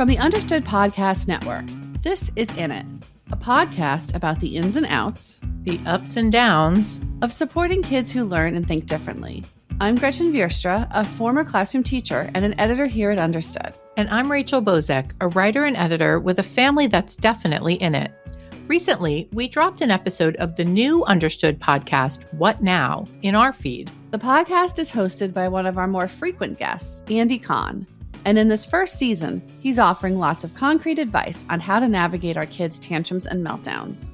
From the Understood Podcast Network, this is In It, a podcast about the ins and outs, the ups and downs of supporting kids who learn and think differently. I'm Gretchen Vierstra, a former classroom teacher and an editor here at Understood. And I'm Rachel Bozek, a writer and editor with a family that's definitely in it. Recently, we dropped an episode of the new Understood podcast, What Now?, in our feed. The podcast is hosted by one of our more frequent guests, Kahn. And in this first season, he's offering lots of concrete advice on how to navigate our kids' tantrums and meltdowns.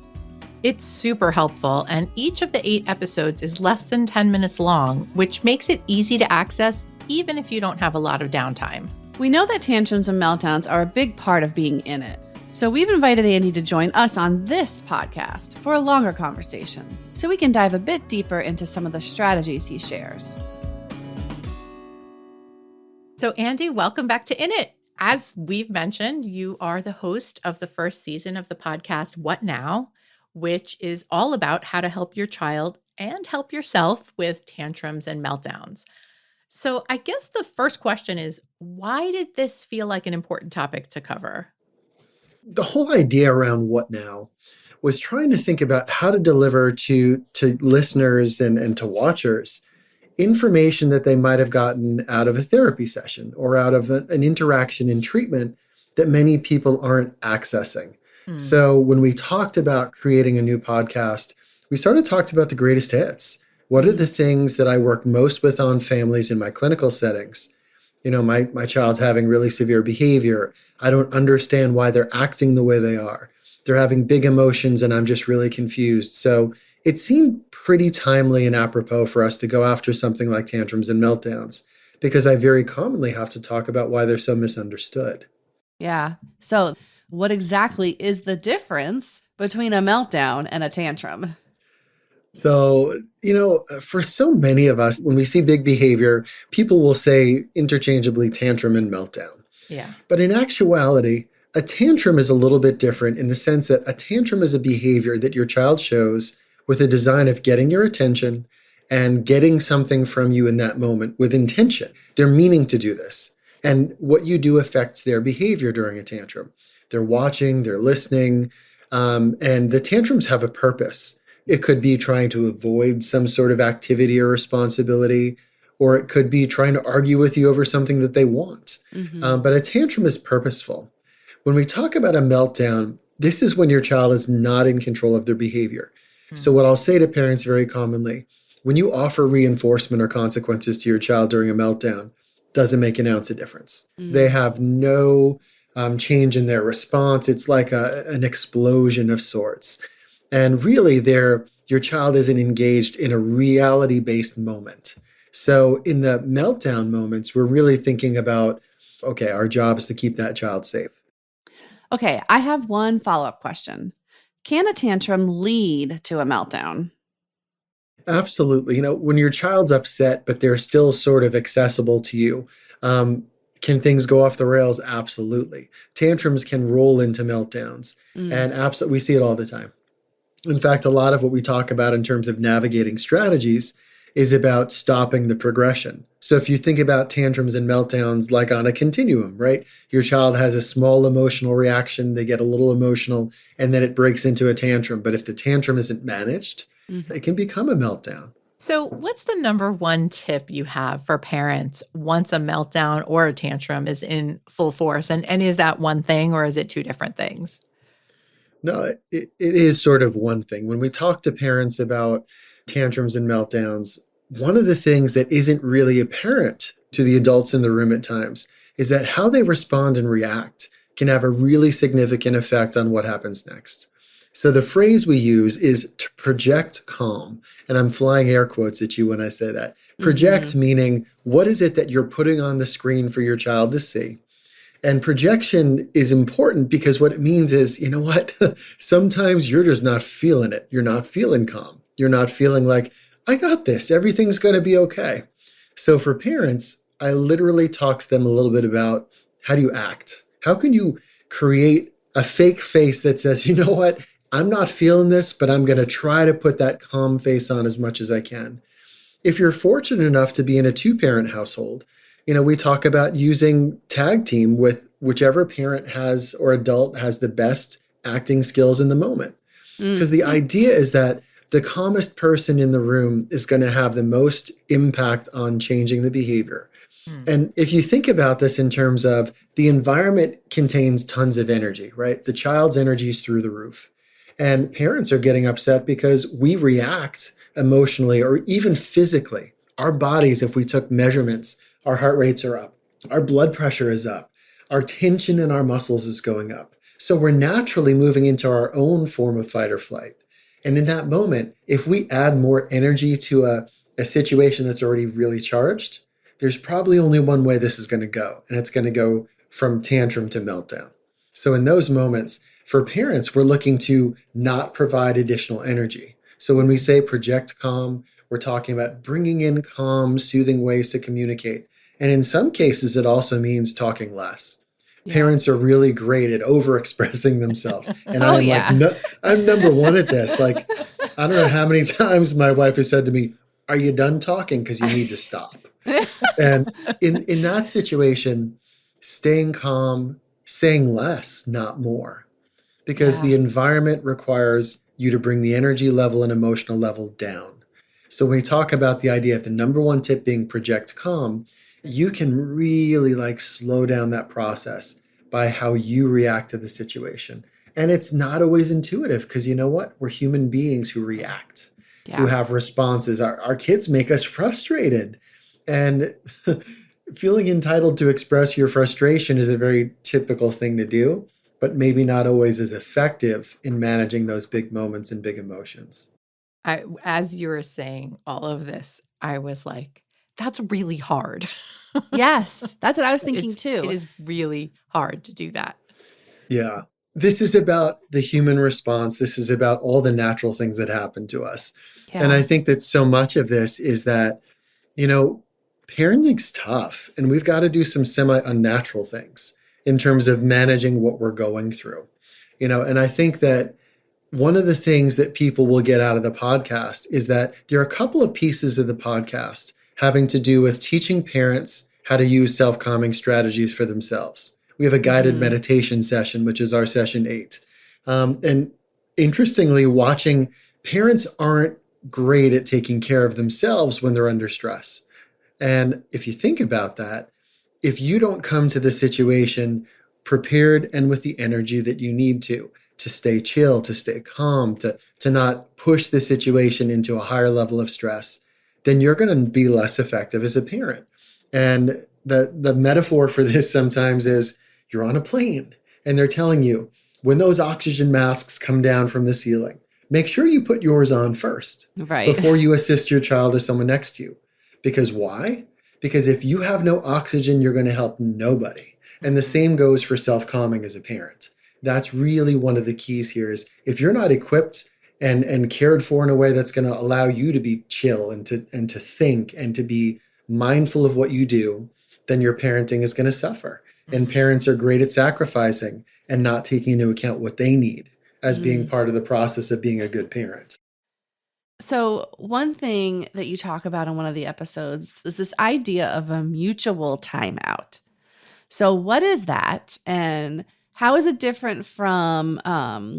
It's super helpful, and each of the 8 episodes is less than 10 minutes long, which makes it easy to access even if you don't have a lot of downtime. We know that tantrums and meltdowns are a big part of being in it. So we've invited Andy to join us on this podcast for a longer conversation, so we can dive a bit deeper into some of the strategies he shares. So Andy, welcome back to In It. As we've mentioned, you are the host of the first season of the podcast, What Now?, which is all about how to help your child and help yourself with tantrums and meltdowns. So I guess the first question is, why did this feel like an important topic to cover? The whole idea around What Now? Was trying to think about how to deliver to listeners and to watchers information that they might have gotten out of a therapy session or out of an interaction in treatment that many people aren't accessing. So when we talked about creating a new podcast, we started talking about the greatest hits. What are the things that I work most with on families in my clinical settings? You know, my child's having really severe behavior. I don't understand why they're acting the way they are. They're having big emotions and I'm just really confused. So it seemed pretty timely and apropos for us to go after something like tantrums and meltdowns, because I very commonly have to talk about why they're so misunderstood. Yeah. So what exactly is the difference between a meltdown and a tantrum? So, for so many of us, when we see big behavior, people will say interchangeably tantrum and meltdown. Yeah. But in actuality, a tantrum is a little bit different in the sense that a tantrum is a behavior that your child shows with a design of getting your attention and getting something from you in that moment with intention. They're meaning to do this. And what you do affects their behavior during a tantrum. They're watching, they're listening, and the tantrums have a purpose. It could be trying to avoid some sort of activity or responsibility, or it could be trying to argue with you over something that they want. But a tantrum is purposeful. When we talk about a meltdown, this is when your child is not in control of their behavior. So what I'll say to parents very commonly, when you offer reinforcement or consequences to your child during a meltdown, doesn't make an ounce of difference. They have no change in their response. It's like an explosion of sorts. And really, your child isn't engaged in a reality-based moment. So in the meltdown moments, we're really thinking about, okay, our job is to keep that child safe. Okay, I have one follow-up question. Can a tantrum lead to a meltdown? Absolutely. When your child's upset, but they're still sort of accessible to you, can things go off the rails? Absolutely. Tantrums can roll into meltdowns, and we see it all the time. In fact, a lot of what we talk about in terms of navigating strategies is about stopping the progression. So if you think about tantrums and meltdowns like on a continuum, right? Your child has a small emotional reaction, they get a little emotional, and then it breaks into a tantrum. But if the tantrum isn't managed, it can become a meltdown. So what's the number one tip you have for parents once a meltdown or a tantrum is in full force? And is that one thing or is it 2 different things? No, it is sort of one thing. When we talk to parents about tantrums and meltdowns, one of the things that isn't really apparent to the adults in the room at times is that how they respond and react can have a really significant effect on what happens next. So the phrase we use is to project calm. And I'm flying air quotes at you when I say that. Project meaning, what is it that you're putting on the screen for your child to see? And projection is important because what it means is, you know what? Sometimes you're just not feeling it. You're not feeling calm. You're not feeling like, I got this. Everything's going to be okay. So for parents, I literally talk to them a little bit about how do you act? How can you create a fake face that says, you know what? I'm not feeling this, but I'm going to try to put that calm face on as much as I can. If you're fortunate enough to be in a 2-parent household, we talk about using tag team with whichever parent has or adult has the best acting skills in the moment. Because the idea is that the calmest person in the room is going to have the most impact on changing the behavior. And if you think about this in terms of the environment contains tons of energy, right? The child's energy is through the roof. And parents are getting upset because we react emotionally or even physically. Our bodies, if we took measurements, our heart rates are up, our blood pressure is up, our tension in our muscles is going up. So we're naturally moving into our own form of fight or flight. And in that moment, if we add more energy to a situation that's already really charged, there's probably only one way this is going to go, and it's going to go from tantrum to meltdown. So in those moments, for parents, we're looking to not provide additional energy. So when we say project calm, we're talking about bringing in calm, soothing ways to communicate. And in some cases, it also means talking less. Yeah. Parents are really great at overexpressing themselves. And Oh, I'm yeah. like, no, I'm number one at this. Like, I don't know how many times my wife has said to me, "Are you done talking? Because you need to stop." And in that situation, staying calm, saying less, not more, because the environment requires you to bring the energy level and emotional level down. So when we talk about the idea of the number one tip being project calm, you can really like slow down that process by how you react to the situation. And it's not always intuitive because you know what? We're human beings who react, who have responses. Our kids make us frustrated. And feeling entitled to express your frustration is a very typical thing to do, but maybe not always as effective in managing those big moments and big emotions. As you were saying all of this, I was like, that's really hard. Yes, that's what I was thinking too. It is really hard to do that. Yeah. This is about the human response. This is about all the natural things that happen to us. Yeah. And I think that so much of this is that, parenting's tough, and we've got to do some semi-unnatural things in terms of managing what we're going through. And I think that one of the things that people will get out of the podcast is that there are a couple of pieces of the podcast having to do with teaching parents how to use self-calming strategies for themselves. We have a guided meditation session, which is our session 8. And interestingly, watching parents aren't great at taking care of themselves when they're under stress. And if you think about that, if you don't come to the situation prepared and with the energy that you need to stay chill, to stay calm, to not push the situation into a higher level of stress, then you're going to be less effective as a parent. And the metaphor for this sometimes is you're on a plane and they're telling you, when those oxygen masks come down from the ceiling, make sure you put yours on first before you assist your child or someone next to you. Because why? Because if you have no oxygen, you're going to help nobody. And the same goes for self-calming as a parent. That's really one of the keys here is if you're not equipped and cared for in a way that's going to allow you to be chill and to think and to be mindful of what you do, then your parenting is going to suffer. And parents are great at sacrificing and not taking into account what they need as being part of the process of being a good parent. So one thing that you talk about in one of the episodes is this idea of a mutual timeout. So what is that? And how is it different from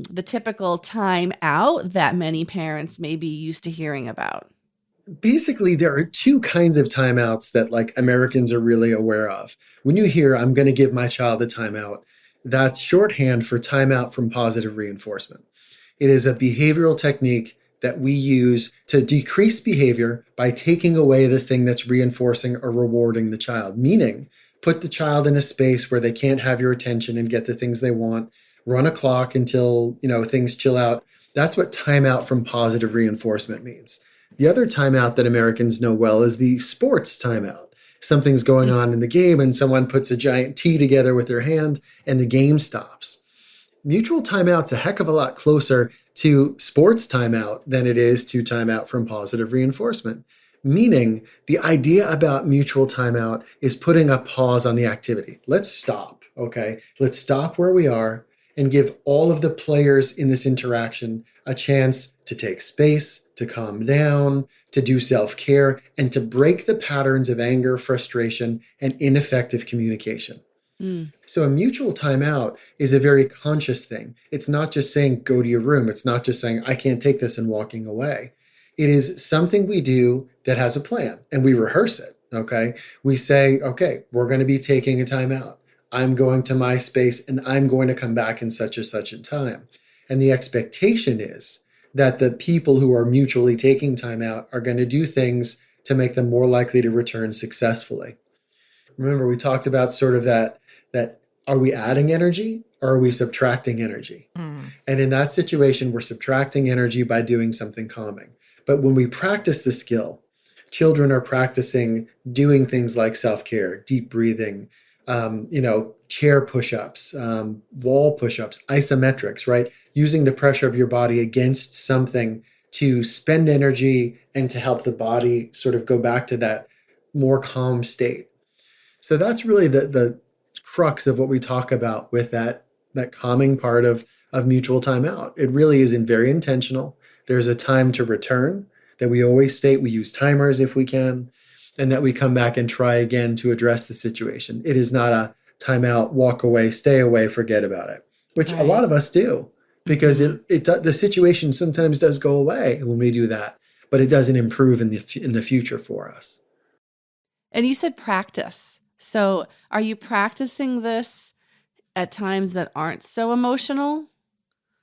the typical timeout that many parents may be used to hearing about? Basically, there are two kinds of timeouts that like Americans are really aware of. When you hear, "I'm going to give my child a timeout," that's shorthand for timeout from positive reinforcement. It is a behavioral technique that we use to decrease behavior by taking away the thing that's reinforcing or rewarding the child, meaning put the child in a space where they can't have your attention and get the things they want, run a clock until, things chill out. That's what timeout from positive reinforcement means. The other timeout that Americans know well is the sports timeout. Something's going on in the game and someone puts a giant T together with their hand and the game stops. Mutual timeout's a heck of a lot closer to sports timeout than it is to timeout from positive reinforcement. Meaning, the idea about mutual timeout is putting a pause on the activity. Let's stop, okay? Let's stop where we are and give all of the players in this interaction a chance to take space, to calm down, to do self-care, and to break the patterns of anger, frustration, and ineffective communication. Mm. So a mutual timeout is a very conscious thing. It's not just saying, go to your room. It's not just saying, I can't take this and walking away. It is something we do that has a plan and we rehearse it. Okay. We say, okay, we're going to be taking a timeout. I'm going to my space and I'm going to come back in such and such a time. And the expectation is that the people who are mutually taking time out are going to do things to make them more likely to return successfully. Remember, we talked about sort of that are we adding energy or are we subtracting energy? Mm. And in that situation, we're subtracting energy by doing something calming. But when we practice the skill, children are practicing doing things like self-care, deep breathing, chair push-ups, wall push-ups, isometrics, right? Using the pressure of your body against something to spend energy and to help the body sort of go back to that more calm state. So that's really the crux of what we talk about with that calming part of mutual timeout. It really isn't very intentional. There's a time to return that we always state. We use timers if we can, and that we come back and try again to address the situation. It is not a timeout, walk away, stay away, forget about it, which a lot of us do, because the situation sometimes does go away when we do that, but it doesn't improve in the future for us. And you said practice. So are you practicing this at times that aren't so emotional?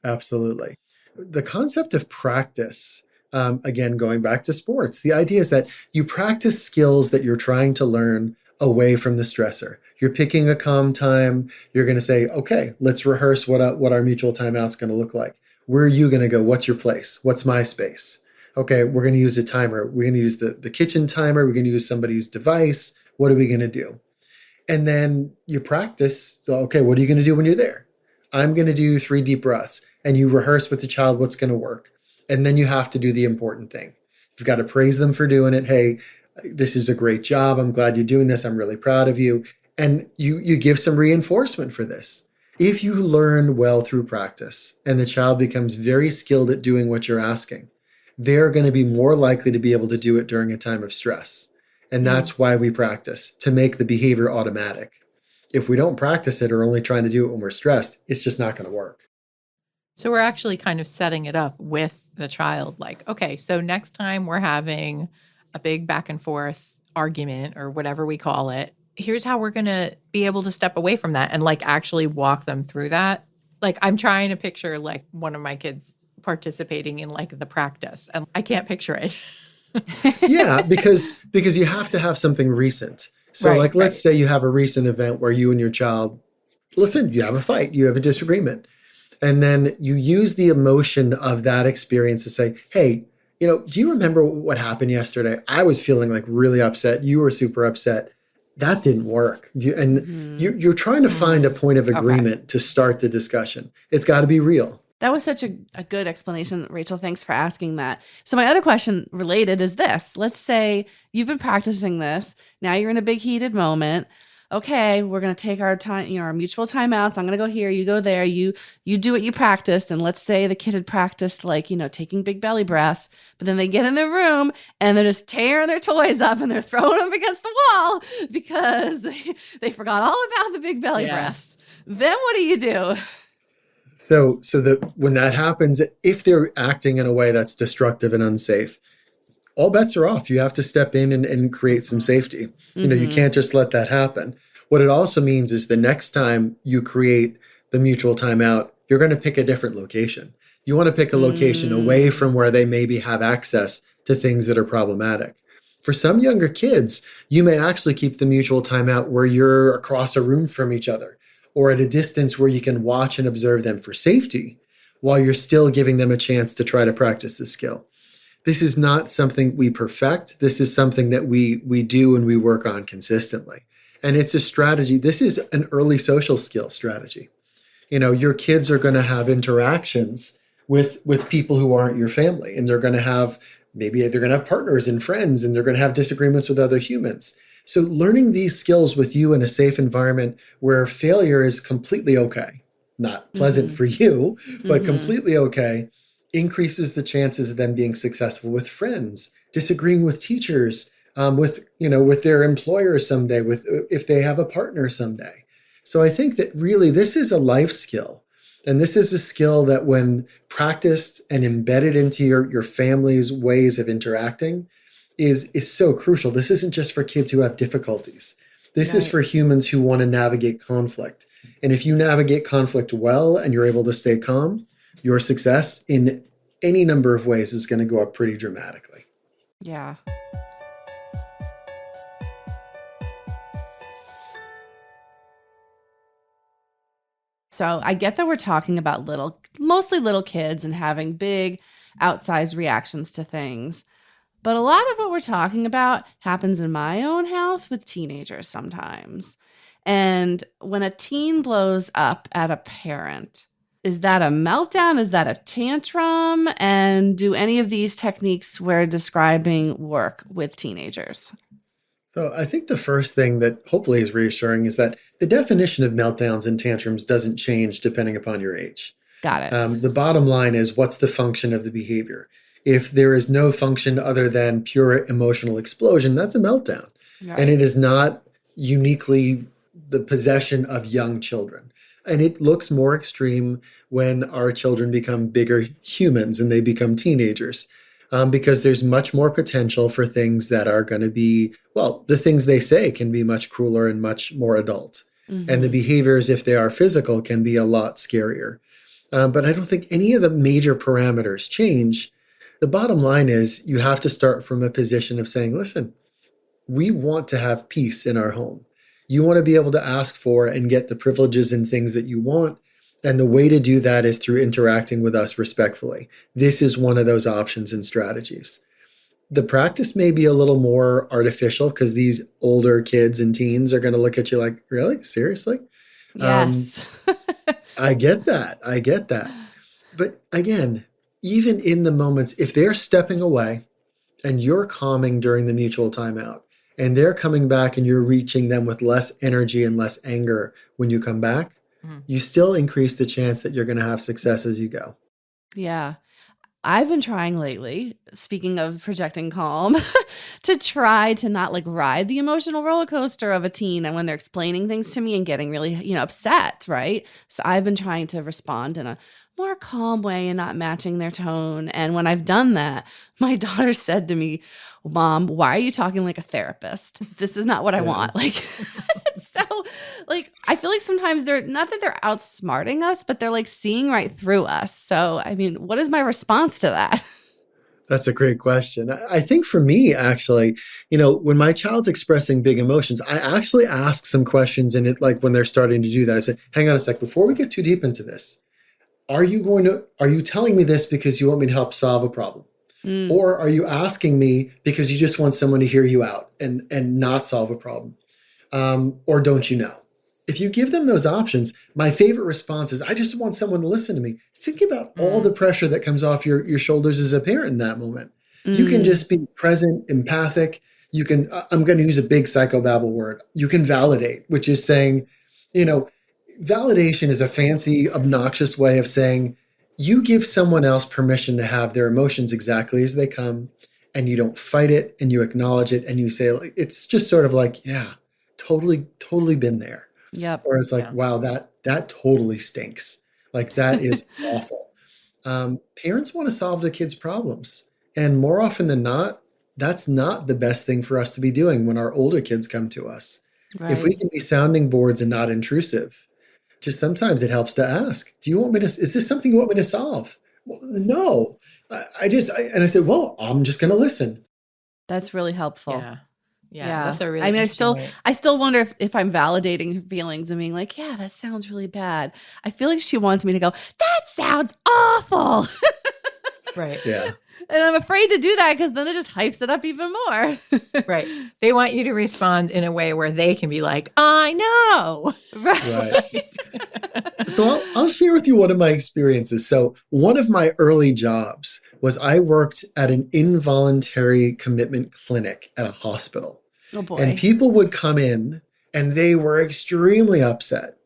Absolutely. The concept of practice, again, going back to sports, the idea is that you practice skills that you're trying to learn away from the stressor. You're picking a calm time. You're going to say, okay, let's rehearse what our mutual timeout is going to look like. Where are you going to go? What's your place? What's my space? Okay, we're going to use a timer. We're going to use the kitchen timer. We're going to use somebody's device. What are we going to do? And then you practice. So, okay, what are you going to do when you're there? I'm going to do 3 deep breaths. And you rehearse with the child what's going to work. And then you have to do the important thing. You've got to praise them for doing it. Hey, this is a great job. I'm glad you're doing this. I'm really proud of you. And you give some reinforcement for this. If you learn well through practice and the child becomes very skilled at doing what you're asking, they're going to be more likely to be able to do it during a time of stress. And that's why we practice, to make the behavior automatic. If we don't practice it or only trying to do it when we're stressed, it's just not going to work. So we're actually kind of setting it up with the child. Like, okay, so next time we're having a big back and forth argument or whatever we call it, here's how we're going to be able to step away from that and like actually walk them through that. Like I'm trying to picture like one of my kids participating in like the practice and I can't picture it. Yeah, because you have to have something recent. So let's say you have a recent event where you and your child, listen, you have a fight, you have a disagreement. And then you use the emotion of that experience to say, hey, do you remember what happened yesterday? I was feeling like really upset. You were super upset. That didn't work. You're trying to find a point of agreement to start the discussion. It's got to be real. That was such a good explanation, Rachel. Thanks for asking that. So my other question related is this. Let's say you've been practicing this. Now you're in a big heated moment. Okay, we're going to take our time, our mutual timeouts. I'm going to go here, you go there, you do what you practiced. And let's say the kid had practiced taking big belly breaths, but then they get in their room and they're just tearing their toys up and they're throwing them against the wall because they forgot all about the big belly breaths. Then what do you do? So when that happens, if they're acting in a way that's destructive and unsafe, all bets are off. You have to step in and create some safety. You can't just let that happen. What it also means is the next time you create the mutual timeout, you're going to pick a different location. You want to pick a location away from where they maybe have access to things that are problematic. For some younger kids, you may actually keep the mutual timeout where you're across a room from each other or at a distance where you can watch and observe them for safety while you're still giving them a chance to try to practice the skill. This is not something we perfect. This is something that we do and we work on consistently. And it's a strategy. This is an early social skill strategy. Your kids are going to have interactions with people who aren't your family. And they're going to have partners and friends, and they're going to have disagreements with other humans. So learning these skills with you in a safe environment where failure is completely okay, not pleasant for you, but completely okay, increases the chances of them being successful with friends, disagreeing with teachers, with their employer someday, if they have a partner someday. So I think that really this is a life skill. And this is a skill that when practiced and embedded into your family's ways of interacting is so crucial. This isn't just for kids who have difficulties. This is for humans who want to navigate conflict. And if you navigate conflict well and you're able to stay calm, your success in any number of ways is going to go up pretty dramatically. Yeah. So I get that we're talking about mostly little kids and having big outsized reactions to things. But a lot of what we're talking about happens in my own house with teenagers sometimes. And when a teen blows up at a parent, is that a meltdown? Is that a tantrum? And do any of these techniques we're describing work with teenagers? So I think the first thing that hopefully is reassuring is that the definition of meltdowns and tantrums doesn't change depending upon your age. Got it. The bottom line is, what's the function of the behavior? If there is no function other than pure emotional explosion, that's a meltdown. Right. And it is not uniquely the possession of young children. And it looks more extreme when our children become bigger humans and they become teenagers. Because there's much more potential for things that are going to be, well, the things they say can be much crueler and much more adult. Mm-hmm. And the behaviors, if they are physical, can be a lot scarier. But I don't think any of the major parameters change. The bottom line is you have to start from a position of saying, listen, we want to have peace in our home. You want to be able to ask for and get the privileges and things that you want. And the way to do that is through interacting with us respectfully. This is one of those options and strategies. The practice may be a little more artificial because these older kids and teens are going to look at you like, really? Seriously? Yes. I get that. But again, even in the moments, if they're stepping away and you're calming during the mutual timeout and they're coming back and you're reaching them with less energy and less anger when you come back, you still increase the chance that you're going to have success as you go. Yeah. I've been trying lately, speaking of projecting calm, to try to not ride the emotional roller coaster of a teen and when they're explaining things to me and getting really, upset, right? So I've been trying to respond in a more calm way and not matching their tone. And when I've done that, my daughter said to me, Mom, why are you talking like a therapist? This is not what I want. So I feel like sometimes they're not that they're outsmarting us, but they're seeing right through us. So, I mean, what is my response to that? That's a great question. I think for me, actually, when my child's expressing big emotions, I actually ask some questions in it, when they're starting to do that. I say, hang on a sec, before we get too deep into this, are you telling me this because you want me to help solve a problem? Or are you asking me because you just want someone to hear you out and not solve a problem? Or don't you know? If you give them those options, my favorite response is, I just want someone to listen to me. Think about all the pressure that comes off your shoulders as a parent in that moment. You can just be present, empathic. You can, I'm going to use a big psychobabble word. You can validate, which is saying, validation is a fancy, obnoxious way of saying you give someone else permission to have their emotions exactly as they come, and you don't fight it, and you acknowledge it, and you say, it's just sort of yeah, totally been there. Yep. Or it's wow, that totally stinks. That is awful. Parents want to solve their kids' problems. And more often than not, that's not the best thing for us to be doing when our older kids come to us. Right. If we can be sounding boards and not intrusive, just sometimes it helps to ask, is this something you want me to solve? Well, no. And I said, well, I'm just going to listen. That's really helpful. Yeah, that's a really. I mean, I still wonder if I'm validating her feelings and being yeah, that sounds really bad. I feel like she wants me to go, that sounds awful. Right. Yeah. And I'm afraid to do that because then it just hypes it up even more. Right. They want you to respond in a way where they can be I know. Right. So I'll share with you one of my experiences. So one of my early jobs was I worked at an involuntary commitment clinic at a hospital. Oh boy. And people would come in and they were extremely upset.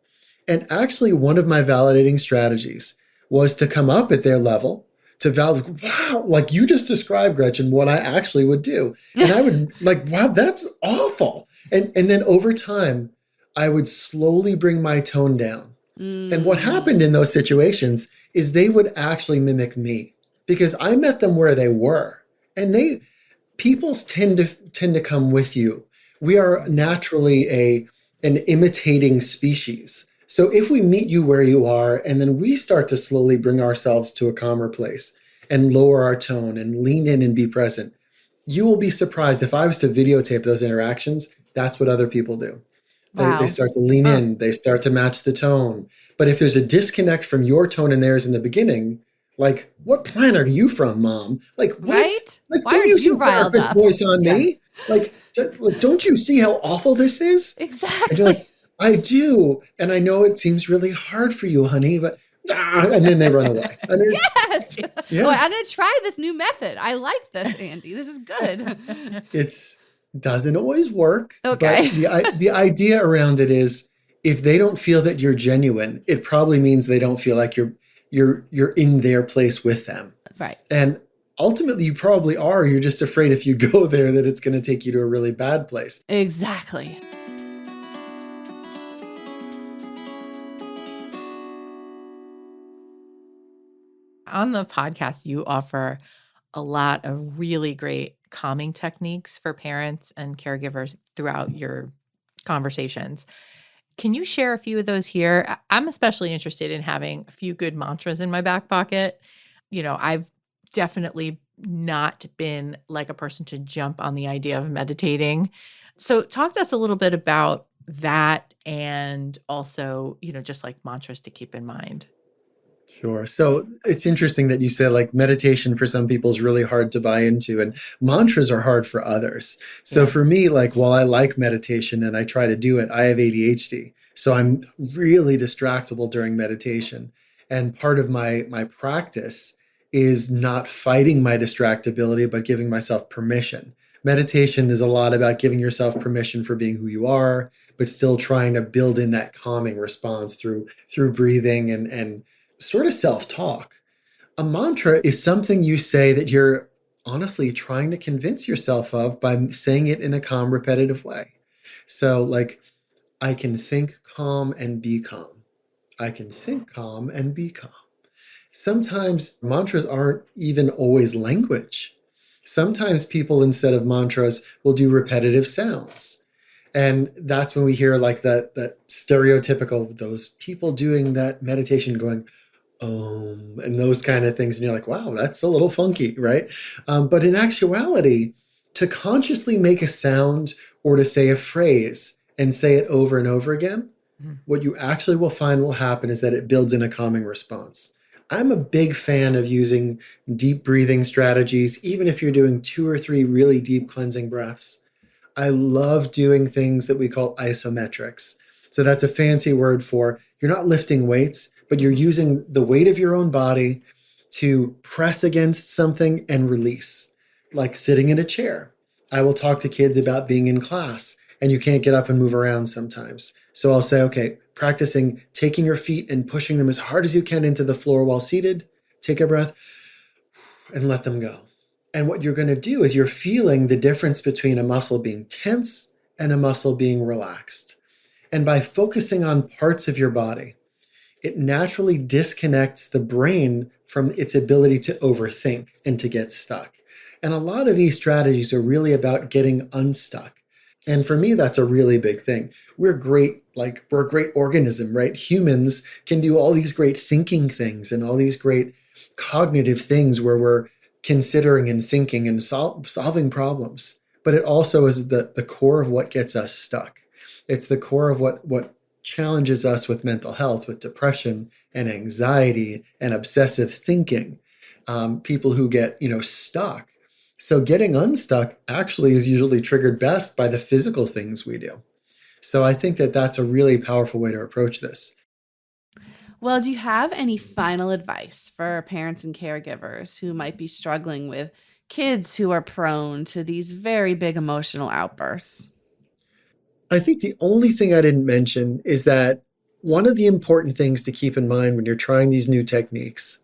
And actually one of my validating strategies was to come up at their level to validate, wow, you just described, Gretchen, what I actually would do. And I would wow, that's awful. And then over time, I would slowly bring my tone down. And what happened Mm. in those situations is they would actually mimic me because I met them where they were. And people tend to come with you. We are naturally an imitating species. So if we meet you where you are, and then we start to slowly bring ourselves to a calmer place and lower our tone and lean in and be present, you will be surprised. If I was to videotape those interactions, that's what other people do. They Wow. start to lean Huh. in, they start to match the tone. But if there's a disconnect from your tone and theirs in the beginning, like, what planet are you from, mom? Like, what? Right? Like, Why don't aren't use you your riled therapist up? voice on Yeah, me. Like, don't you see how awful this is? And you're exactly. like, I do. And I know it seems really hard for you, honey, but and then they run away. And it's, Yes. Oh, yeah, I'm going to try this new method. I like this, Andy. This is good. it's doesn't always work. But Okay. the idea around it is if they don't feel that you're genuine, it probably means they don't feel like you're in their place with them. Right. And ultimately, you probably are. You're just afraid if you go there that it's going to take you to a really bad place. Exactly. On the podcast, you offer a lot of really great calming techniques for parents and caregivers throughout your conversations. Can you share a few of those here? I'm especially interested in having a few good mantras in my back pocket. I've definitely not been like a person to jump on the idea of meditating. So, talk to us a little bit about that and also, just like mantras to keep in mind. Sure. So it's interesting that you said like meditation for some people is really hard to buy into, and mantras are hard for others. So Yeah. for me, like while I like meditation and I try to do it, I have ADHD. So I'm really distractible during meditation. And part of my practice is not fighting my distractibility, but giving myself permission. Meditation is a lot about giving yourself permission for being who you are, but still trying to build in that calming response through breathing and sort of self talk. A mantra is something you say that you're honestly trying to convince yourself of by saying it in a calm, repetitive way. So, like, I can think calm and be calm. I can think calm and be calm. Sometimes mantras aren't even always language. Sometimes people, instead of mantras, will do repetitive sounds. And that's when we hear like that stereotypical, those people doing that meditation going, and those kind of things. And you're like, wow, that's a little funky, right? But in actuality, to consciously make a sound or to say a phrase and say it over and over again, Mhm. what you actually will find will happen is that it builds in a calming response. I'm a big fan of using deep breathing strategies, even if you're doing 2 or 3 really deep cleansing breaths. I love doing things that we call isometrics. So that's a fancy word for you're not lifting weights, but you're using the weight of your own body to press against something and release, like sitting in a chair. I will talk to kids about being in class and you can't get up and move around sometimes. So I'll say, okay, practicing taking your feet and pushing them as hard as you can into the floor while seated. Take a breath and let them go. And what you're going to do is you're feeling the difference between a muscle being tense and a muscle being relaxed. And by focusing on parts of your body, it naturally disconnects the brain from its ability to overthink and to get stuck. And a lot of these strategies are really about getting unstuck. And for me, that's a really big thing. We're great, like we're a great organism, right? Humans can do all these great thinking things and all these great cognitive things where we're considering and thinking and solving problems. But it also is the core of what gets us stuck. It's the core of what challenges us with mental health, with depression and anxiety and obsessive thinking. People who get stuck. So getting unstuck actually is usually triggered best by the physical things we do. So I think that that's a really powerful way to approach this. Well, do you have any final advice for parents and caregivers who might be struggling with kids who are prone to these very big emotional outbursts? I think the only thing I didn't mention is that one of the important things to keep in mind when you're trying these new techniques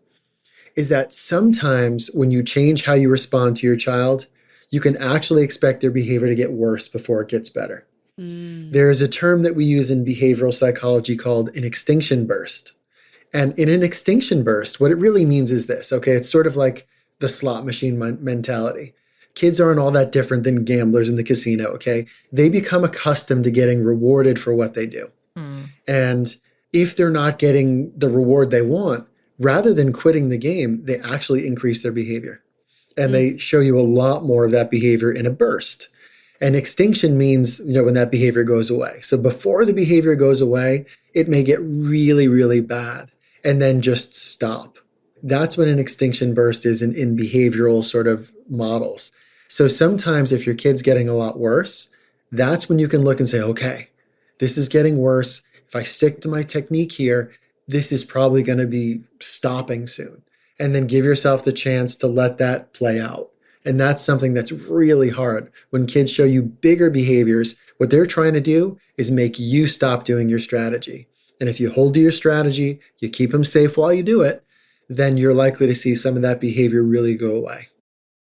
is that sometimes when you change how you respond to your child, you can actually expect their behavior to get worse before it gets better. There is a term that we use in behavioral psychology called an extinction burst. And in an extinction burst, what it really means is this, okay? It's sort of like the slot machine mentality. Kids aren't all that different than gamblers in the casino, okay? They become accustomed to getting rewarded for what they do. And if they're not getting the reward they want, rather than quitting the game, they actually increase their behavior. And they show you a lot more of that behavior in a burst. And extinction means, when that behavior goes away. So before the behavior goes away, it may get really, really bad and then just stop. That's what an extinction burst is in behavioral sort of models. So sometimes if your kid's getting a lot worse, that's when you can look and say, okay, this is getting worse. If I stick to my technique here, this is probably going to be stopping soon. And then give yourself the chance to let that play out. And that's something that's really hard. When kids show you bigger behaviors, what they're trying to do is make you stop doing your strategy. And if you hold to your strategy, you keep them safe while you do it, then you're likely to see some of that behavior really go away.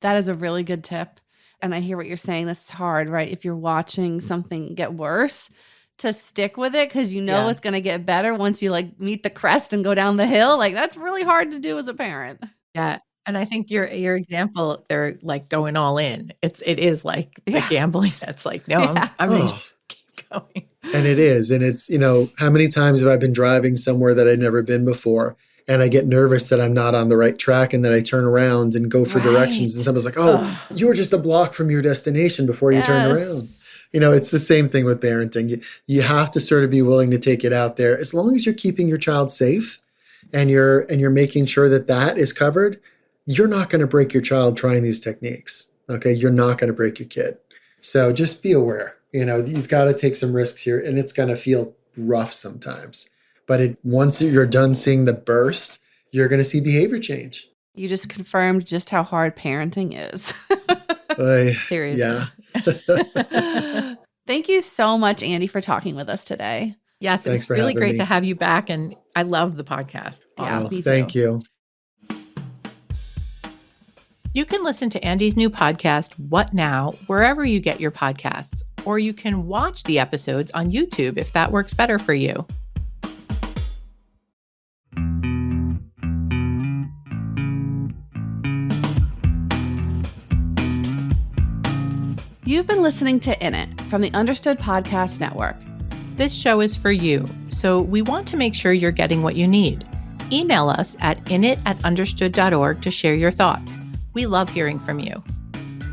That is a really good tip. And I hear what you're saying. That's hard, right? If you're watching something get worse, to stick with it because it's going to get better once you meet the crest and go down the hill. That's really hard to do as a parent. Yeah. And I think your example, they're going all in. It is like the gambling. That's no, I'm going to just keep going. And it is. And it's, how many times have I been driving somewhere that I'd never been before? And I get nervous that I'm not on the right track. And then I turn around and go for directions. And someone's like, you were just a block from your destination before you turned around. It's the same thing with parenting. You have to sort of be willing to take it out there. As long as you're keeping your child safe and you're making sure that is covered, you're not going to break your child trying these techniques. Okay. You're not going to break your kid. So just be aware, you've got to take some risks here and it's going to feel rough sometimes. But once you're done seeing the burst, you're going to see behavior change. You just confirmed just how hard parenting is. Seriously. Yeah. Thank you so much, Andy, for talking with us today. Yes, it was really great to have you back. And I love the podcast. Yeah, me too. Thank you. You can listen to Andy's new podcast, What Now, wherever you get your podcasts, or you can watch the episodes on YouTube if that works better for you. You've been listening to In It from the Understood Podcast Network. This show is for you, so we want to make sure you're getting what you need. Email us at init@understood.org to share your thoughts. We love hearing from you.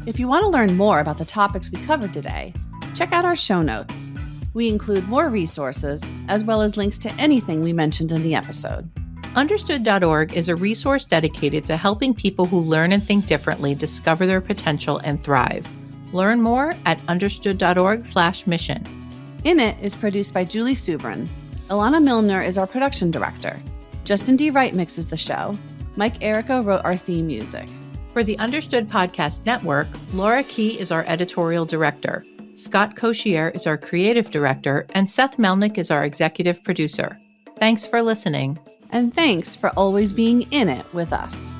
If you want to learn more about the topics we covered today, check out our show notes. We include more resources as well as links to anything we mentioned in the episode. Understood.org is a resource dedicated to helping people who learn and think differently discover their potential and thrive. Learn more at understood.org/mission. In It is produced by Julie Subrin. Alana Milner is our production director. Justin D. Wright mixes the show. Mike Erica wrote our theme music. For the Understood Podcast Network, Laura Key is our editorial director. Scott Coshier is our creative director, and Seth Melnick is our executive producer. Thanks for listening. And thanks for always being in it with us.